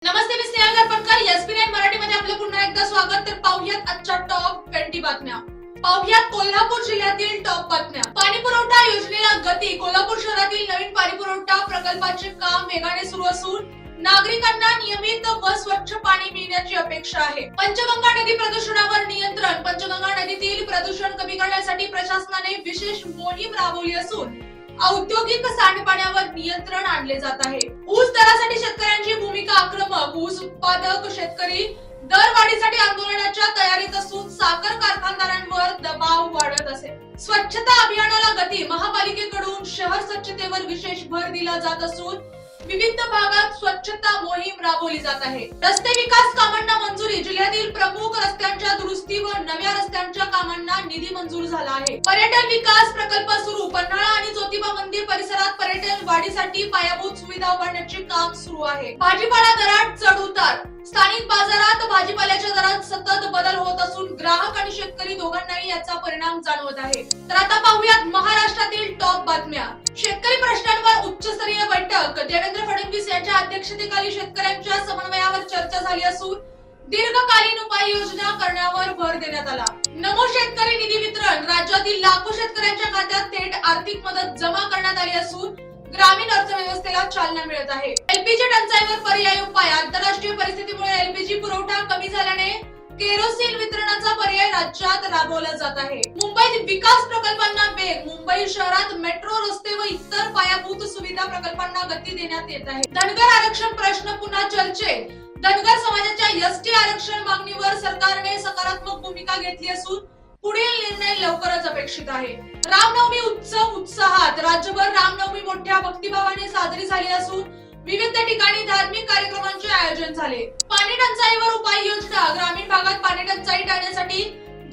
नमस्ते, मी स्नेहल गरपणकर. एसपी9 मराठीमध्ये आपलं पुन्हा एकदा स्वागत. तर पाहूयात आजच्या टॉप 20 बातम्या. पाहूयात कोल्हापूर जिल्ह्यातील टॉप बातम्या. पाणी पुरवठा योजनेला गती. कोल्हापूर शहरातील नवीन पाणी पुरवठा प्रकल्पाचे काम वेगाने सुरू असून नागरिकांना नियमित व स्वच्छ पाणी मिळण्याची अपेक्षा आहे. पंचगंगा नदी प्रदूषणावर नियंत्रण. पंचगंगा नदीतील प्रदूषण कमी करण्यासाठी प्रशासनाने विशेष मोहीम राबवली असून औद्योगिक सांडपाण्यावर नियंत्रण आणले जात आहे. ऊस दरासाठी शेतकऱ्यांची भूमिका आक्रमक. ऊस उत्पादक शेतकरी दरवाढीसाठी आंदोलनाच्या तयारीत असून साखर कारखानदारांवर दबाव वाढत असेल. स्वच्छता अभियानाला गती. महापालिकेकडून शहर स्वच्छतेवर विशेष भर दिला जात असून विविध भागात स्वच्छता मोहीम राबवली जात आहे. रस्ते विकास कामांना मंजुरी. जिल्ह्यातील प्रमुख रस्त्यांच्या दुरुस्ती व नव्या रस्त्यांच्या कामांना निधी मंजूर झाला आहे. पर्यटन विकास प्रकल्प सुरू. पन्हाळा आणि ज्योतिबा मंदिर परिसरात पर्यटन वाढीसाठी पायाभूत सुविधा उभारण्याचे काम सुरू आहे. भाजीपाला दरात चढ उतार. स्थानिक बाजारात भाजीपाल्याच्या दरात सतत बदल होत असून ग्राहक आणि शेतकरी दोघांनाही याचा परिणाम जाणवत आहे. तर आता पाहूयात महाराष्ट्रातील टॉप बातम्या. शेतकरी प्रश्नांवर उच्चस्तरीय बैठक. देवेंद्र फडणवीस यांच्या अध्यक्षतेखाली शेतकऱ्यांच्या समन्वयावर चर्चा झाली असून दीर्घकालीन उपाययोजना करण्यावर भर देण्यात आला. नमो शेतकरी निधी वितरण. राज्यातील लाखो शेतकऱ्यांच्या खात्यात थेट आर्थिक मदत जमा करण्यात आली असून ग्रामीण अर्थव्यवस्थेला चालना मिळत आहे. एलपीजी टंचाईवर पर्यायी उपाय. आंतरराष्ट्रीय परिस्थितीमुळे एलपीजी पुरवठा कमी झाल्याने केरोसिन वितरणाचा पर्याय राज्यात राबवला जात आहे. मुंबईत विकास प्रकल्पांना वेग. मुंबई शहरात मेट्रो, रस्ते व इतर पायाभूत सुविधा प्रकल्पांना गती देण्यात येत आहे. धनगर आरक्षण प्रश्न पुन्हा चर्चेत. धनगर समाजाच्या एसटी आरक्षण मागणीवर सरकारने सकारात्मक भूमिका घेतली असून पुढील निर्णय लवकरच अपेक्षित आहे. रामनवमी उत्सव उत्साहात. राज्यभर रामनवमी मोठ्या भक्तिभावाने साजरी झाली असून विविध ठिकाणी धार्मिक कार्यक्रमांचे आयोजन झाले. पाणी टंचाईवर उपाययोजना. ग्रामीण भागात पाणी टंचाई टाळण्यासाठी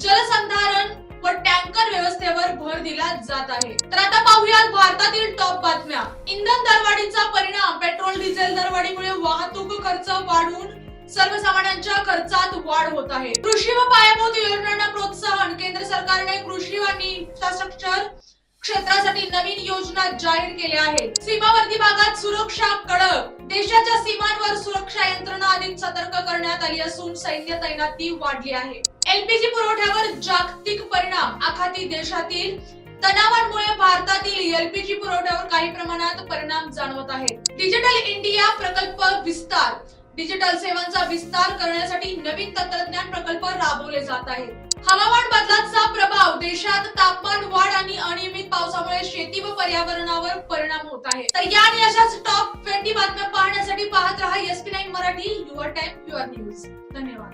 जलसंधारण व टँकर व्यवस्थेवर भर दिला जात आहे. तर आता पाहूयात भारतातील टॉप बातम्या. इंधन दरवाढीचा परिणाम. पेट्रोल डिझेल दरवाढीमुळे वाहतूक खर्च वाढून सर्वसामान्यांच्या खर्चात वाढ होत आहे. कृषी व पायाभूत योजनांना प्रोत्साहन. केंद्र सरकारने कृषी आणि इन्फ्रास्ट्रक्चर क्षेत्रासाठी नवीन योजना जाहीर केल्या आहेत. सीमावर्ती भागात सुरक्षा कडक. देशाच्या सीमांवर सुरक्षा यंत्रणा अधिक सतर्क करण्यात आली असून सैन्य तैनाती वाढली आहे. एलपीजी पुरवठ्यावर जागतिक परिणाम. आखाती देशातील तणावांमुळे भारतातील एलपीजी पुरवठ्यावर काही प्रमाणात परिणाम जाणवत आहेत. डिजिटल इंडिया प्रकल्प विस्तार. डिजिटल सेवांचा विस्तार करण्यासाठी नवीन तंत्रज्ञान प्रकल्प राबवले जात आहेत. हवामान बदलाचा प्रभाव. देशात तापमान वाढ आणि अनियमित पावसामुळे शेती व पर्यावरणावर परिणाम होत आहे. तर या आणि अशाच टॉप 20 बातम्या पाहण्यासाठी पाहत रहा एसपी9 Marathi. Your time your news. धन्यवाद.